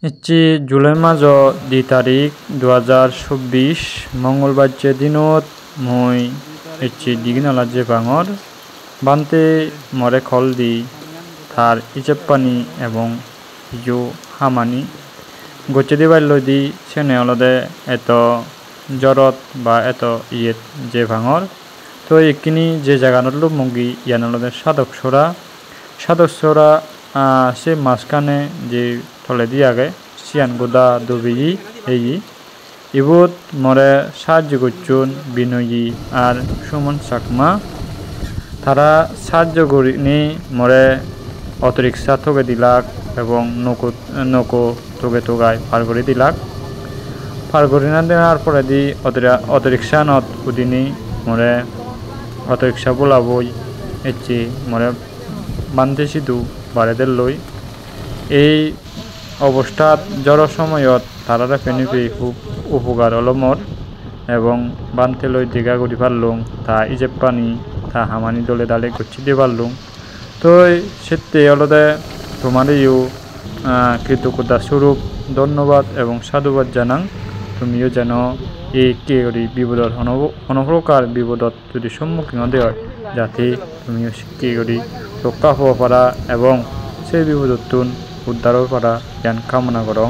ইচ্ছি জুলাই মাস 2 তারিখ 2024 মঙ্গলবার যে দিনত মই ইচ্ছি দিগিনালা যে বাঙর বানতে মরে খল দি তার ইচেপ পানি এবং ইজু হামানি গচ্ছে দিবার লদি সেনে অলদে এত জরত বা এত ইয়েত যে ভাঙর তো একিনি যে জায়গানত লোক মঙ্গি ইয়ান অলদে সাধক সরা সে মাঝখানে যে থলে দিয়ে আগে সিয়ান গোদা দুবি এই ইবুত মরে সাহায্য করছুন বিনয়ী আর সুমন চাকমা তারা সাহায্য করিনি মরে অটোরিক্সা ঠকে দিলাক এবং নৌকো ঠকে ঠোকায় পার করে দিলাক পার করে না দেওয়ার পরে দি অটোরিক্সা নত উদিনি মরে অটোরিক্সা বোলাবই এসছি মরে বান্ধে সিধু বারেদের লই এই অবস্থাত জ্বর সময়ত তারা ফেনিপি খুব উপকার হল মোর এবং বানতে লই দীঘা করি পারলুম তা ইজেপ পানি তা হামানি দলে দালে গচ্ছি দিয়ে পারলুম তো সেতে অলদে তোমারও কৃতজ্ঞতা স্বরূপ ধন্যবাদ এবং সাধুবাদ জানাং তুমিও যেন এই কে করি বিপদত অনপ্রকার বিপদত যদি সম্মুখীন হয় যাতে তুমিও কে করি রক্ষা হওয়া পারা এবং সেই বিপদত উদ্ধারও পারা জ্ঞান কামনা করং।